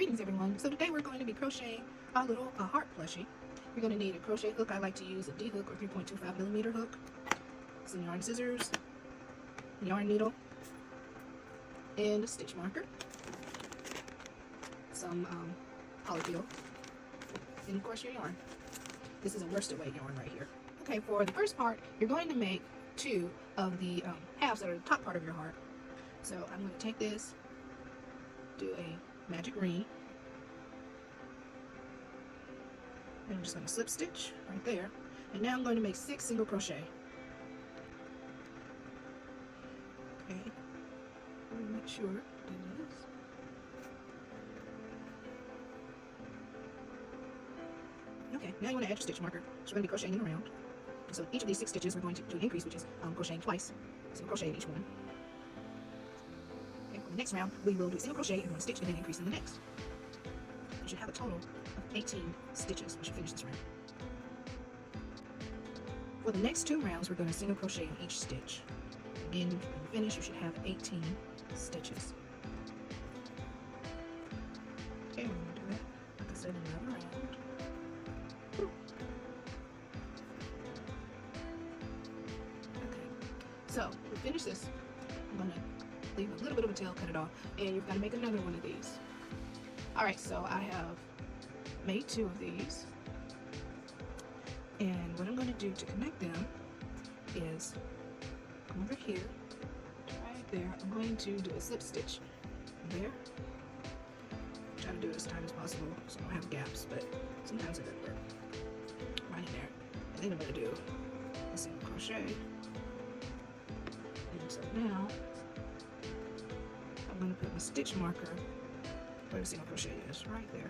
Greetings everyone. So today we're going to be crocheting a little heart plushie. You're going to need a crochet hook. I like to use a D hook or 3.25 millimeter hook, some yarn scissors, yarn needle, and a stitch marker, some polyfill, and of course your yarn. This is a worsted weight yarn right here. Okay, for the first part, you're going to make two of the halves that are the top part of your heart. So I'm going to take this, do a magic ring, and I'm just going to slip stitch right there, and now I'm going to make 6 single crochet. Okay, let me make sure it is. Okay, now you want to add your stitch marker. So we're going to be crocheting around. So each of these 6 stitches we're going to do an increase, which is crocheting twice. So crochet in each one. Okay, for the next round we will do a single crochet in one stitch and then increase in the next. You should have a total of 18 stitches once you finish this round. For the next 2 rounds we're going to single crochet in each stitch. Again, when you finish you should have 18 stitches. Okay, we're going to do that, like I said, another round. So, to finish this, I'm going to leave a little bit of a tail, cut it off, and you've got to make another one of these. Alright, so I have made 2 of these, and what I'm going to do to connect them is come over here, right there, I'm going to do a slip stitch there. Try to do it as tight as possible so I don't have gaps, but sometimes it doesn't work. Right in there. And then I'm going to do a single crochet. So now I'm going to put my stitch marker where the single crochet is, right there.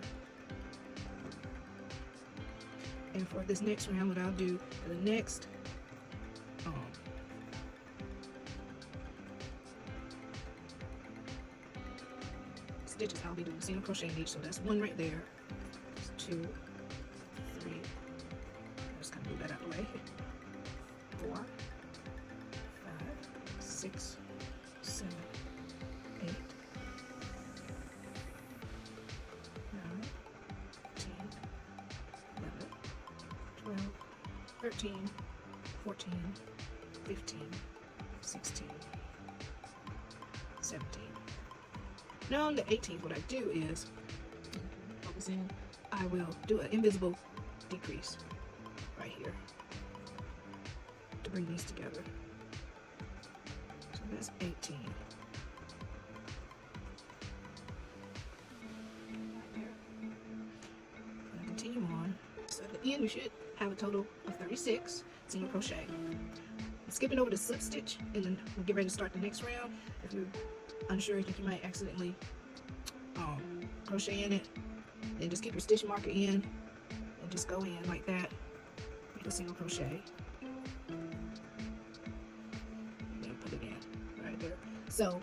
And for this next round, what I'll do for the next stitches, I'll be doing single crochet in each. So that's 1 right there. That's 2, 3. Just kind of move that out of the way. 4. 6, 7, 8, 9, 10, 11, 12, 13, 14, 15, 16, 17. Now on the 18th, what I do is, focus in, I will do an invisible decrease right here to bring these together. That's 18. And continue on. So at the end, you should have a total of 36 single crochet. I'm skipping over the slip stitch, and then we'll get ready to start the next round. If you're unsure, you think you might accidentally crochet in it, then just keep your stitch marker in and just go in like that. Make a single crochet. So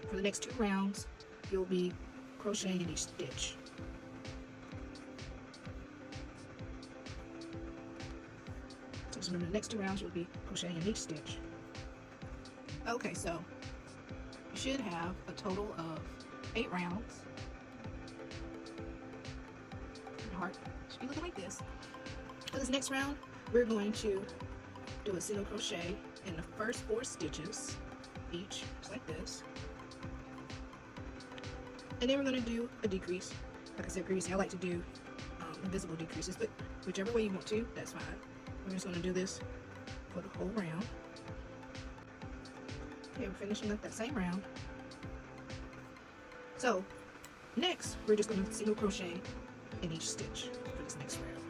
for the next 2 rounds, you'll be crocheting in each stitch. So just remember, the next 2 rounds you'll be crocheting in each stitch. Okay, so you should have a total of 8 rounds. Your heart should be looking like this. For this next round, we're going to do a single crochet in the first 4 stitches. Each, just like this, and then we're going to do a decrease. Like I said previously, I like to do invisible decreases, but whichever way you want to, that's fine. We're just going to do this for the whole round. Okay, we're finishing up that same round. So next, we're just going to single crochet in each stitch for this next round.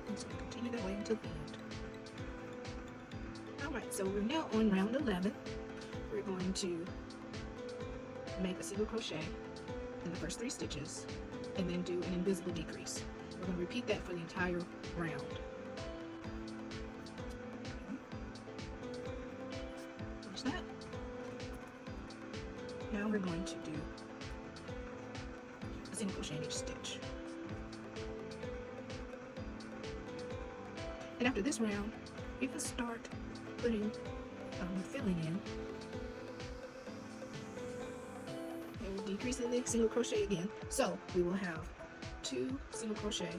I'm just going to continue that way until the end. Alright, so we're now on round 11. We're going to make a single crochet in the first 3 stitches and then do an invisible decrease. We're going to repeat that for the entire round. Finish that. Now we're going to do a single crochet in each stitch. And after this round, you can start putting filling in. will decrease in the single crochet again. So we will have 2 single crochet,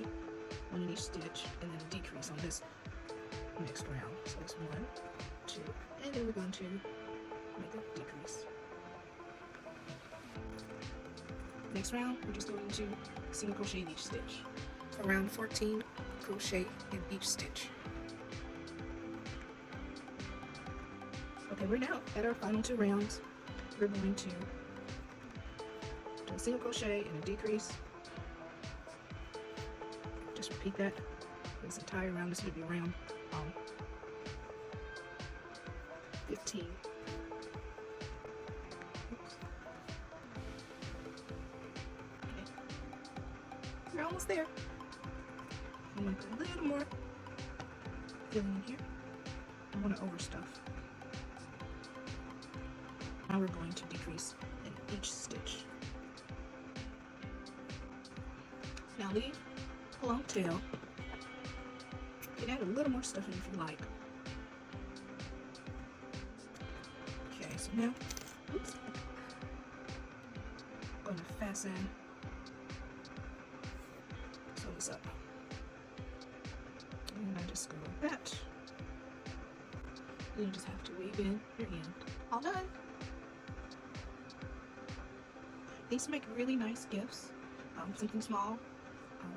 1 in each stitch, and then a decrease on this next round. So it's 1, 2, and then we're going to make a decrease. Next round, we're just going to single crochet in each stitch. So around 14 crochet in each stitch. Okay, we're now at our final 2 rounds. We're going to do a single crochet and a decrease. Just repeat that this entire round. This is going to be around 15. Oops. Okay. We're almost there. I'm going to put a little more filling in here. I want to overstuff. Now we're going to decrease in each stitch. Now leave a long tail. You can add a little more stuff in if you like. Okay, so now, oops, I'm going to fasten, sew this up. And I just go like that. Then you just have to weave in your end. All done. These make really nice gifts. Something small,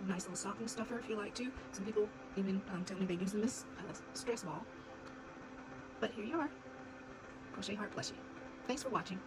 nice little stocking stuffer if you like to. Some people even tell me they use them as a stress ball. But here you are, Crochet Heart Plushie. Thanks for watching.